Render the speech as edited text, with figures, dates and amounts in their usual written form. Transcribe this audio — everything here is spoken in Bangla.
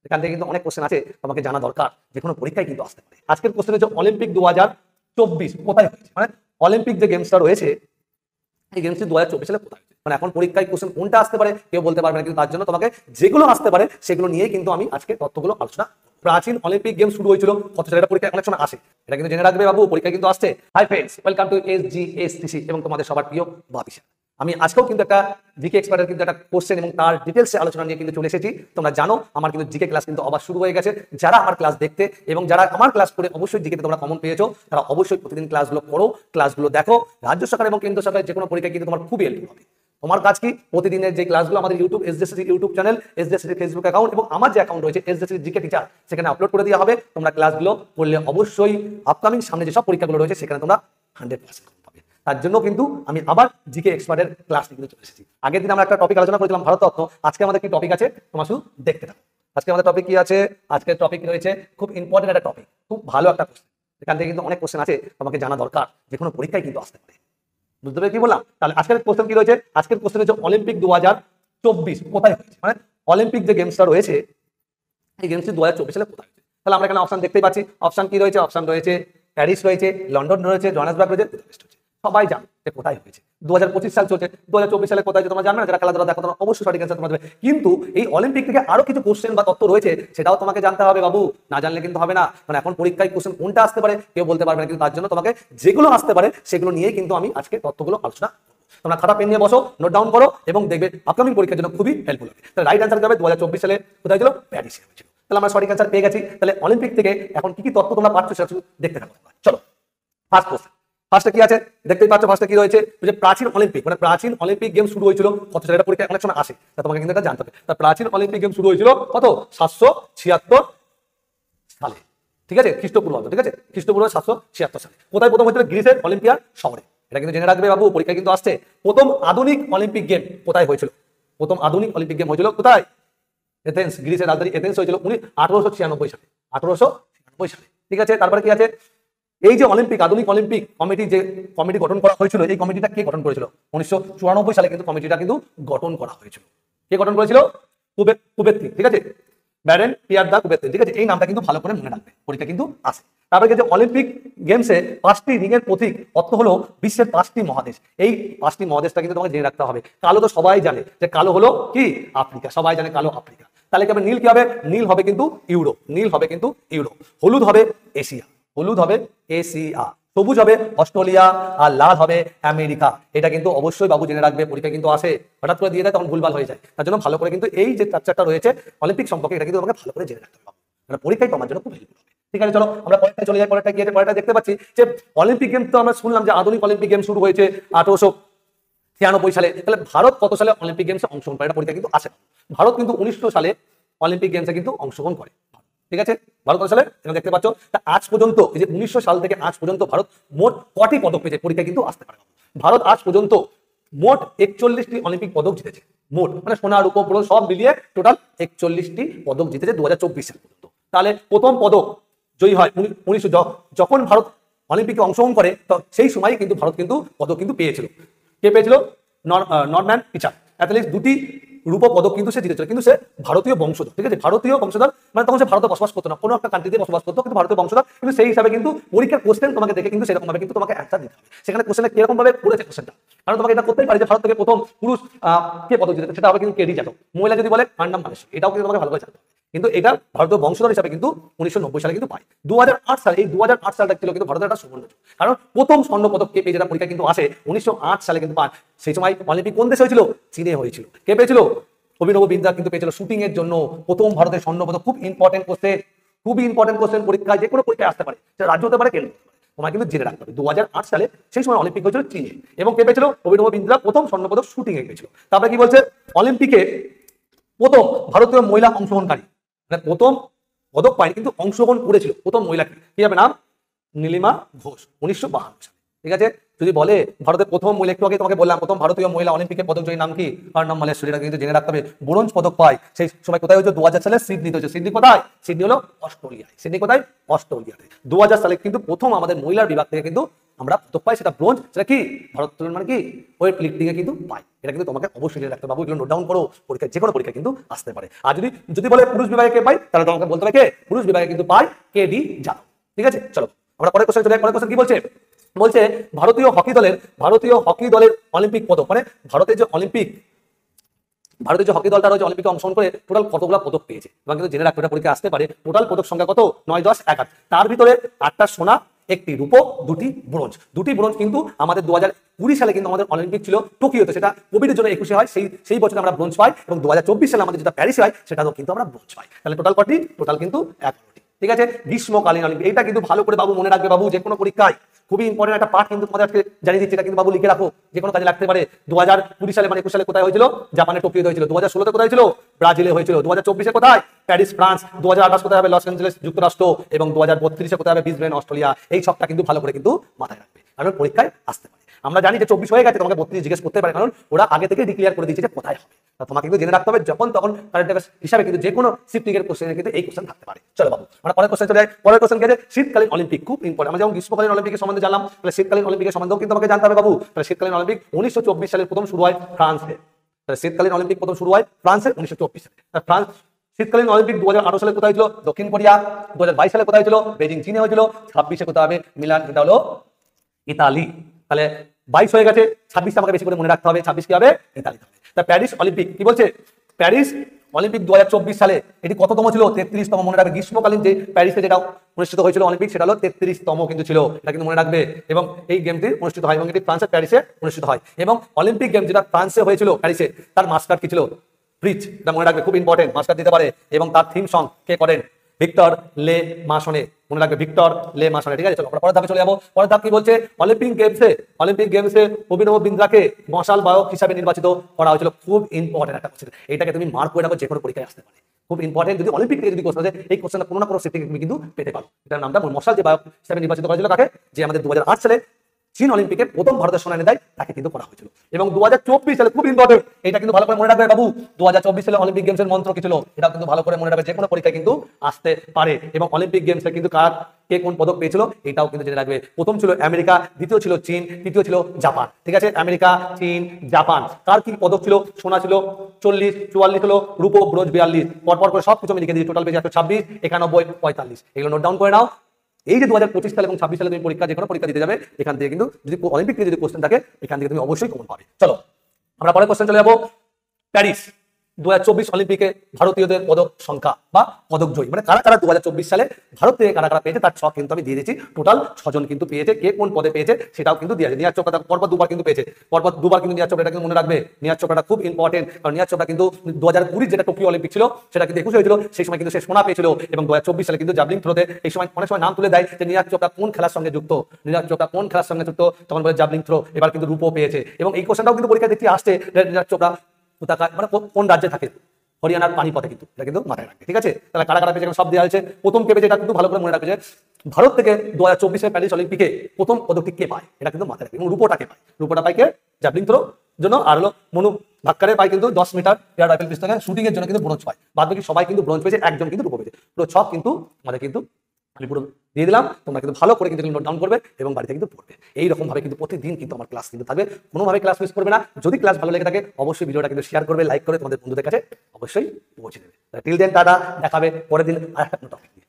এখান থেকে কিন্তু অনেক কোশ্চেন আছে তোমাকে জানা দরকার, যে কোনো পরীক্ষায় কিন্তু আসতে পারে। আজকের কোশ্চেন হচ্ছে অলিম্পিক 2024 কোথায় হয়েছে, মানে অলিম্পিক যে গেমসটা রয়েছে এই গেমসটি 2024 সালে কোথায় হয়েছে, মানে এখন পরীক্ষায় কোশ্চেন কোনটা আসতে পারে কেউ বলতে পারবে না, কিন্তু তার জন্য তোমাকে যেগুলো আসতে পারে সেগুলো নিয়ে কিন্তু আমি আজকে তথ্যগুলো আলোচনা। প্রাচীন অলিম্পিক গেমস শুরু হয়েছিল কত সালে, এটা পরীক্ষায় অনেক সময় আসে, এটা কিন্তু জেনে রাখবে বাবু, পরীক্ষা কিন্তু আসছে। Hi friends, welcome to SGSTC এবং তোমাদের সবার প্রিয় বাবিশা। আমি আজকেও কিন্তু একটা জিকে এক্সপার্টের কিন্তু একটা কোশ্চেন এবং তার ডিটেলসে আলোচনা নিয়ে কিন্তু চলে এসেছি। তোমরা জানো আমার কিন্তু জিকে ক্লাস কিন্তু আবার শুরু হয়ে গেছে। যারা আমার ক্লাস দেখতে এবং যারা আমার ক্লাস করে অবশ্যই জিকেতে তোমরা কমন পেয়েছো, তারা অবশ্যই প্রতিদিন ক্লাসগুলো করো, ক্লাসগুলো দেখো। রাজ্য সরকার এবং কেন্দ্র সরকারের যে কোনো পরীক্ষায় কিন্তু তোমার খুবই হেল্প হবে। তোমার কাজ কি, প্রতিদিনের যে ক্লাসগুলো আমাদের YouTube SGSTC YouTube channel, SGSTC Facebook account এবং আমার যে অ্যাকাউন্ট রয়েছে SGSTC জিকে টিচার, সেখানে আপলোড করে দেওয়া হবে। তোমরা ক্লাসগুলো করলে অবশ্যই আপকামিং সামনে যেসব পরীক্ষাগুলো রয়েছে সেখানে তোমরা 100% পাবে। তার জন্য কিন্তু আমি আবার জিকে এক্সপার্টের ক্লাস নিয়ে চলে এসেছি। আগের দিন আমরা একটা টপিক আলোচনা করেছিলাম ভারতরত্ন, আজকে আমাদের কি টপিক আছে তোমরা শুধু দেখতে থাকো। আজকে আমাদের টপিক কি আছে, আজকের টপিক রয়েছে খুব ইম্পর্টেন্ট একটা টপিক, খুব ভালো একটা কোশ্চেন। এখান থেকে কিন্তু অনেক কোশ্চেন আছে তোমাকে জানা দরকার, যে কোনো পরীক্ষায় কিন্তু আসতে পারে। বুঝতে পেরে কি বললাম? তাহলে আজকের কোশ্চেন কি রয়েছে, আজকের কোশ্চেন হচ্ছে অলিম্পিক 2024 কোথায় হয়েছে, মানে অলিম্পিক যে গেমসটা রয়েছে এই গেমসটি 2024 সালে কোথায় হয়েছে। তাহলে আমরা এখানে অপশন দেখতেই পাচ্ছি, অপশন কি রয়েছে, অপশন রয়েছে প্যারিস রয়েছে, লন্ডন রয়েছে, জোহান্সবার্গ রয়েছে, বুদাপেস্ট রয়েছে। সবাই জানে যে কোথায় হয়েছে। 2025 সাল চলছে, 2024 সালে কোথায় হয়েছে তোমরা জানবে না, যারা খেলাধুলা দেখো তোমরা অবশ্যই সঠিক অ্যান্সার তোমরা দেবে। কিন্তু এই অলিম্পিক থেকে আরো কিছু কোশ্চেন বা তথ্য রয়েছে, সেটাও তোমাকে জানতে হবে বাবু, না জানলে কিন্তু হবে না। মানে এখন পরীক্ষায় কোশ্চেন কোনটা আসতে পারে কেউ বলতে পারবে না, কিন্তু তার জন্য তোমাকে যেগুলো আসতে পারে সেগুলো নিয়েই কিন্তু আমি আজকে তথ্যগুলো আলোচনা। তোমরা খাতা পেন নিয়ে বসো, নোট ডাউন করো এবং দেখবে আপকামিং পরীক্ষার জন্য খুবই হেল্পফুল হবে। তাহলে রাইট অ্যান্সার যাবে 2024 সালে কোথায় ছিল, প্যারিসে হয়েছিল। তাহলে আমরা সঠিক অ্যান্সার পেয়ে গেছি। তাহলে অলিম্পিক থেকে এখন কি কি তথ্য তোমরা পাচ্ছ সেটা শুধু দেখতে থাকো। চলো ফার্স্ট কোশ্চেন, ফার্স্টে কি আছে দেখতেই পাচ্ছ, ফার্স্টে কি রয়েছে, যে প্রাচীন অলিম্পিক, মানে প্রাচীন অলিম্পিক গেম শুরু হয়েছিল কত সালে, এটা পরীক্ষায় অনেক সময় আসে, তা তোমাকে কিন্তু এটা জানতে হবে। তা প্রাচীন অলিম্পিক গেম শুরু হয়েছিল কত, 776 সালে, ঠিক আছে, খ্রিস্টপূর্বাব্দ, ঠিক আছে, খ্রিস্টপূর্ব 776 সালে। কোথায় প্রথম হয়েছিল, গ্রিসের অলিম্পিয়া শহরে। এটা কিন্তু জেনে রাখবে বাবু, পরীক্ষা কিন্তু আসছে। প্রথম আধুনিক অলিম্পিক গেম কোথায় হয়েছিল, প্রথম আধুনিক অলিম্পিক গেম হয়েছিল কোথায়, এথেন্স, গ্রিসের রাজধানী এথেন্স হয়েছিল 1896 সালে, 1896 সালে, ঠিক আছে। তারপরে কি আছে, এই যে অলিম্পিক আধুনিক অলিম্পিক কমিটি, যে কমিটি গঠন করা হয়েছিল, এই কমিটিটা কে গঠন করেছিল, 1994 সালে কিন্তু কমিটিটা কিন্তু গঠন করা হয়েছিল। কে গঠন করেছিল, কুবেত্রি, ঠিক আছে, ব্যারেন পিয়ার দা কুবেত্রি, ঠিক আছে। এই নামটা কিন্তু ভালো করে মনে রাখবে, পরীক্ষা কিন্তু আসে। তারপরে যে অলিম্পিক গেমসে 5টি রিংয়ের প্রতীক অর্থ হলো বিশ্বের 5টি মহাদেশ। এই 5টি মহাদেশটা কিন্তু তোমাকে জেনে রাখতে হবে। কালো তো সবাই জানে যে কালো হলো কি, আফ্রিকা, সবাই জানে কালো আফ্রিকা। তাহলে কি হবে, নীল কি হবে, নীল হবে কিন্তু ইউরোপ, নীল হবে কিন্তু ইউরোপ। হলুদ হবে এশিয়া, হলুদ হবে এশিয়া। সবুজ হবে অস্ট্রেলিয়া, আর লাল হবে আমেরিকা। এটা কিন্তু অবশ্যই বাবু জেনে রাখবে, পরীক্ষা কিন্তু আসে, হঠাৎ করে দিয়ে দেয় তখন ভুলভাল হয়ে যায়। তার জন্য ভালো করে কিন্তু এই যে স্ট্রাকচারটা রয়েছে অলিম্পিক সম্পর্কে, এটা কিন্তু তোমাকে ভালো করে জেনে রাখতে হবে, মানে পরীক্ষায় তোমার জন্য খুব হেল্পফুল হবে। ঠিক আছে, চলো আমরা পরেরটা চলে যাই। পরেরটা কি আছে, পরেরটা দেখতে পাচ্ছি যে অলিম্পিক গেম তো আমরা শুনলাম যে আধুনিক অলিম্পিক গেম শুরু হয়েছে 1893 সালে। তাহলে ভারত কত সালে অলিম্পিক গেমসে অংশগ্রহণ করে, এটা পরীক্ষা কিন্তু আসে। ভারত কিন্তু 1900 সালে অলিম্পিক গেমসে কিন্তু অংশগ্রহণ করে, ঠিক আছে। ভারত কত সালে এখানে দেখতে পাচ্ছ। তা আজ পর্যন্ত এই যে 1900 সাল থেকে আজ পর্যন্ত ভারত মোট কটি পদক পেয়েছে, পরীক্ষা কিন্তু আসতে পারে। ভারত আজ পর্যন্ত মোট 41টি অলিম্পিক পদক জিতেছে, মোট, মানে সোনা রূপো ব্রোঞ্জ সব মিলিয়ে টোটাল 41টি পদক জিতেছে 2024 সাল পর্যন্ত। তাহলে প্রথম পদক জয়ী হয় 1900, যখন ভারত অলিম্পিকে অংশগ্রহণ করে তো সেই সময় কিন্তু ভারত কিন্তু পদক কিন্তু পেয়েছিল। কে পেয়েছিল, নরম্যান পিচার অ্যাথলেটিক্স, 2টি রূপ পদক কিন্তু সে জিতেছিল, কিন্তু সে ভারতীয় বংশধর, ঠিক আছে, ভারতীয় বংশধর, মানে তখন সে ভারতে বসবাস করতো না, কোনো একটা কান্ট্রিতে বসবাস করতো, কিন্তু ভারতীয় বংশধর। কিন্তু সেই হিসাবে কিন্তু পরীক্ষার কোশ্চেন তোমাকে দেখে কিন্তু সেরকম ভাবে কিন্তু তোমাকে অ্যান্সার দিতে হবে। সেখানে কোশ্চেনটা কিরকম ভাবে করেছে কোশ্চেনটা, কারণ তোমাকে এটা করতেই পারে যে ভারত থেকে প্রথম পুরুষ কে পদক জিতেছে, সেটা হবে কিন্তু কেডি যাদব। মহিলা যদি বলে কান্ডাম মালেশ, এটাও কিন্তু তোমাকে ভালো করে জানতে হবে। কিন্তু এটা ভারতীয় বংশধর হিসাবে কিন্তু 1990 সালে কিন্তু পায়। 2008 সালে, এই 2008 সালটা ছিল কিন্তু ভারতের একটা সুবর্ণ যুগ, কারণ প্রথম স্বর্ণ পদক কে পেয়ে, যেটা পরীক্ষা কিন্তু আসে 1908 সালে কিন্তু পায়। সেই সময় অলিম্পিক কোন দেশে হয়েছিল, চীনে হয়েছিল। কে পেয়েছিল, অভিনব বিন্দ্রা কিন্তু পেয়েছিল শুটিং এর জন্য প্রথম ভারতের স্বর্ণ পদক। খুব ইম্পর্টেন্ট কোশ্চেন, খুবই ইম্পর্টেন্ট কোশ্চেন, পরীক্ষায় যে কোনো পরীক্ষায় আসতে পারে, সেটা রাজ্য হতে পারে, কেন্দ্র হতে পারে, তোমার কিন্তু জেনে রাখতে হবে। 2008 সালে সেই সময় অলিম্পিক হয়েছিল চীনে, এবং কে পেয়েছিল, অভিনব বিন্দ্রা প্রথম স্বর্ণ পদক শুটিং এ পেয়েছিল। তারপরে কি বলছে, অলিম্পিকে প্রথম ভারতীয় মহিলা অংশগ্রহণকারী, মানে প্রথম পদক পায়নি কিন্তু অংশগ্রহণ করেছিল প্রথম মহিলা, কি হবে নাম, নীলিমা ঘোষ, 1952 সালে, ঠিক আছে। যদি বলে ভারতের প্রথম মহিলা, একটু আগে তোমাকে বললাম প্রথম ভারতীয় মহিলা অলিম্পিকে পদক জয়ী নাম কি, কারনাম মালেশ্বরী, এটা কিন্তু জেনে রাখতে হবে। ব্রোঞ্জ পদক পায় সেই সময় কোথায় হয়েছে, 2000 সালে সিডনিতে হয়েছে। সিডনি কোথায়, সিডনি হলো অস্ট্রেলিয়ায়, সিডনি কোথায়, অস্ট্রেলিয়াতে। 2000 সালে কিন্তু প্রথম আমাদের মহিলার বিভাগ থেকে কিন্তু আমরা পদক পাই, সেটা ব্রোঞ্জ, সেটা কি ভারোত্তোলন মানে কি ওয়েট লিফটিং এ কিন্তু পাই। এটা কিন্তু তোমাকে অবশ্যই জেনে রাখতে হবে, এগুলো নোট ডাউন করো, পরীক্ষায় যে কোনো পরীক্ষা কিন্তু আসতে পারে। আর যদি বলে পুরুষ বিভাগে কে পাই, তাহলে তোমাকে বলতে হবে কে পুরুষ বিভাগে কিন্তু পাই KD যাদব। ঠিক আছে, চলো আমরা পরের কোশ্চেন চলে যাই। পরের কোশ্চেন কি বলছে, বলছে ভারতীয় হকি দলের অলিম্পিক পদক, মানে ভারতের যে হকি দলটা রয়েছে অলিম্পিকে অংশগ্রহণ করে টোটাল কতগুলো পদক পেয়েছে, এবং কিন্তু জেনে রাখতে পরীক্ষা আসতে পারে। টোটাল পদক সংখ্যা কত, 9, 10, 11। তার ভিতরে 8টা সোনা, 1টি রূপো, 2টি ব্রোঞ্জ কিন্তু আমাদের 2020 সালে কিন্তু আমাদের অলিম্পিক ছিল টোকিওতে, সেটা কোভিডের জন্য 21-এ হয়, সেই বছর আমরা ব্রোঞ্জ পাই, এবং 2024 সালে আমাদের যেটা প্যারিসে হয় সেটাও কিন্তু আমরা ব্রোঞ্জ পাই। তাহলে টোটাল কিন্তু 11টি। ঠিক আছে, গ্রীষ্মকালীন অলিম্পিক, এটা কিন্তু ভালো করে বাবু মনে রাখবে বাবু, যে কোনো পরীক্ষায় খুবই ইম্পর্টেন্ট একটা পার্ট কিন্তু তোমাদের আজকে জানিয়ে দিচ্ছি, এটা কিন্তু বাবু লিখে রাখো, যে কোনো কাজে লাগতে পারে। 2020 সালে মানে 21 সালে কোথায় হয়েছিল, জাপানে টোকিওতে হয়েছিল। 2016-তে কোথায় ছিল, ব্রাজিলে হয়েছিল। 2024-এ কোথায়, প্যারিস ফ্রান্স। 2028 কোথায় হবে, লস অ্যাঞ্জেলেস যুক্তরাষ্ট্র। এবং 2032-এ কোথায় হবে, ব্রিসবেন অস্ট্রেলিয়া। এই সবটা কিন্তু ভালো করে কিন্তু মাথায় রাখবে, কারণ পরীক্ষায় আসতে পারে। আমরা জানি যে 24 হয়ে গেছে, তোমাকে 32 জিজ্ঞেস করতে পারে, কারণ ওরা আগে থেকে ডিক্লেয়ার করে দিয়েছে যে কোথায় হবে। তোমাকে কিন্তু জেনে রাখতে হবে, যখন তখন কারেন্ট অ্যাফেয়ার্স হিসাবে কিন্তু যে কোনো শিফটিং এর কোশ্চেনে কিন্তু এই কোশ্চেন থাকতে পারে। চলো বাবু আমরা পরের কোশ্চেন চলে যাই। পরের কোশ্চেন কি আছে, শীতকালীন অলিম্পিক, খুব ইম্পর্টেন্ট। আমরা যেমন গ্রীষ্মকালীন অলিম্পিকের সম্বন্ধে জানলাম, তাহলে শীতকালীন অলিম্পিকের সম্বন্ধেও কিন্তু আমাকে জানতে হবে বাবু। তাহলে শীতকালীন অলিম্পিক 1924 সালে প্রথম শুরু হয় ফ্রান্সে। তাহলে শীতকালীন অলিম্পিক প্রথম শুরু হয় ফ্রান্সে 1924 সালে। ফ্রান্স শীতকালীন অলিম্পিক 2018 সালে কোথায় ছিল, দক্ষিণ কোরিয়া। 2022 সালে কোথায় ছিল, বেজিং চীনে হয়েছিল। 26-এ কোথায় হবে, মিলান, এটা হলো ইতালি। তাহলে 22 হয়ে গেছে, 26 আমাকে বেশি করে মনে রাখতে হবে, 26 কি হবে, ইতালি হবে। তা প্যারিস অলিম্পিক কি বলছে, প্যারিস অলিম্পিক 2024 সালে এটি কততম ছিল, 33তম। মনে রাখবে, গ্রীষ্মকালীন যে প্যারিসে যেটা অনুষ্ঠিত হয়েছিল অলিম্পিক, সেটা হলো 33তম কিন্তু ছিল, এটা কিন্তু মনে রাখবে। এবং এই গেমটি অনুষ্ঠিত হয়, এবং এটি ফ্রান্সের প্যারিসে অনুষ্ঠিত হয়। এবং অলিম্পিক গেম যেটা ফ্রান্সে হয়েছিল প্যারিসে, তার মাস্টার কি ছিল, ব্রিজ, এটা মনে রাখবে, খুব ইম্পর্টেন্ট, মাস্টার দিতে পারে। এবং তার থিম সং কে করেন, ভিক্টর লে মাসনে, মনে রাখবে, ভিক্টর লে মাসনে। ঠিক আছে, চলো আমরা পরের ধাপে চলে যাবো। পরের ধাপ কি বলছে, অলিম্পিক গেমসে অভিনব বিন্দ্রাকে মশাল বাহক হিসাবে নির্বাচিত করা হয়েছিল। খুব ইম্পর্টেন্ট একটা কোশ্চেন, এটাকে তুমি মার্ক করে রাখো, যে কোনো পরীক্ষায় আসতে পারে। খুব ইম্পর্টেন্ট, যদি অলিম্পিক থেকে যদি কোশ্চেন আছে, এই কোশ্চেনটা কোনো না কোনো সেটিং তুমি কিন্তু পেতে পারো। এটার নামটা মশাল যে বাহক হিসাবে নির্বাচিত করা হয়েছিল কাকে, যে আমাদের 2008 সালে চীন অলিম্পিকে প্রথম ভারতের সোনা এনে দেয়, তাকে কিন্তু করা হয়েছিল। এবং 2024 সালে, খুব ইম্পর্টেন্ট, এটা কিন্তু ভালো করে মনে রাখবে বাবু, 2024 সালে অলিম্পিক গেমসের মন্ত্র কি ছিল, এটা কিন্তু ভালো করে মনে রাখবে, যে কোনো পরীক্ষায় কিন্তু আসতে পারে। এবং অলিম্পিক গেমসে কিন্তু কে কোন পদক পেয়েছিল, এটাও কিন্তু জেনে রাখবে। প্রথম ছিল আমেরিকা, দ্বিতীয় ছিল চীন, তৃতীয় ছিল জাপান। ঠিক আছে, আমেরিকা, চীন, জাপান। কার কি পদক ছিল, সোনা ছিল 40, 44 হলো রূপো, ব্রোঞ্জ 42। পরপর করে সব কিছু আমি লিখে দিই, টোটাল পেয়েছে 126, 91, 45। এগুলো নোট ডাউন করে নাও। এই যে 2025 সালে এবং 26 সালে তুমি পরীক্ষা, যে কোনো পরীক্ষা দিতে যাবে, এখান থেকে কিন্তু যদি অলিম্পিক থেকে যদি কোশ্চেন থাকে, এখান থেকে তুমি অবশ্যই কমন পাবে। চলো আমরা পরের কোশ্চেন চলে যাবো। প্যারিস 2024 অলিম্পিকে ভারতীয়দের পদক সংখ্যা বা পদক জয়ী, মানে কারা কারা 2024 সালে ভারত থেকে কারা কারা পেয়েছে, তার ছক কিন্তু আমি দিয়ে দিচ্ছি। টোটাল 6 জন কিন্তু পেয়েছে, কে কোন পদে পেয়েছে সেটাও কিন্তু দিয়ে আছে। নিয়াজ চোপড়া পরপর 2বার কিন্তু পেয়েছে, পরপর 2বার কিন্তু নিয়াজ চোপড়া, এটা কিন্তু মনে রাখবে। নিয়াজ চোপড়াটা খুব ইম্পর্টেন্ট, কারণ নিয়াজ চোপড়া কিন্তু 2020 যেটা টোকিও অলিম্পিক ছিল, সেটা কিন্তু 21 হয়েছিল, সেই সময় কিন্তু সে সোনা পেয়েছিল। এবং 2024 সালে কিন্তু জাভলিন থ্রোতে এই সময় অনেক সময় নাম তুলে দেয় যে নিয়াজ চোপড়া কোন খেলার সঙ্গে যুক্ত, তখন বলে জাভলিন থ্রো। এবার কিন্তু রূপও পেয়েছে। এবং এই কোশ্চেনটাও কিন্তু পরীক্ষা দেখতে আসছে, নিয়াজ চোপড়া মানে কোন রাজ্যে থাকে, হরিয়ানার পানিপথে, কিন্তু এটা কিন্তু মাথায় রাখবে। ঠিক আছে, তাহলে কারা কারা পেয়েছে সব দেওয়া হয়েছে। প্রথম কে পেয়েছে এটা কিন্তু ভালো করে মনে রাখবে, যে ভারত থেকে 2024 প্যারিস অলিম্পিকে প্রথম পদকটি কে পায়, এটা কিন্তু মাথায় রাখবে। এবং রূপোটাকে পায়, রূপোটা পায় কে, জাভলিন থ্রো জন্য। আর হলো মনু ভাক্কারে পায় কিন্তু 10 মিটার এয়ার রাইফেল পিস্তলে শুটিং এর জন্য কিন্তু ব্রোঞ্জ পায়। বাদ বাকি সবাই কিন্তু ব্রোঞ্জ পেয়েছে, একজন কিন্তু রূপো পেয়েছে। পুরো ছক কিন্তু আমাদের কিন্তু আমি পুরো দিয়ে দিলাম, তোমরা কিন্তু ভালো করে কিন্তু নোট ডাউন করবে এবং বাড়িতে কিন্তু পড়বে। এইরকম ভাবে কিন্তু প্রতিদিন কিন্তু আমার ক্লাস কিন্তু থাকবে, কোনোভাবে ক্লাস মিস করবে না। যদি ক্লাস ভালো লেগে থাকে, অবশ্যই ভিডিওটা কিন্তু শেয়ার করবে, লাইক করে তোমাদের বন্ধুদের কাছে অবশ্যই পৌঁছে দেবে। টিল দেন টাটা, দেখাবে পরের দিন আর একটা টপিক নিয়ে।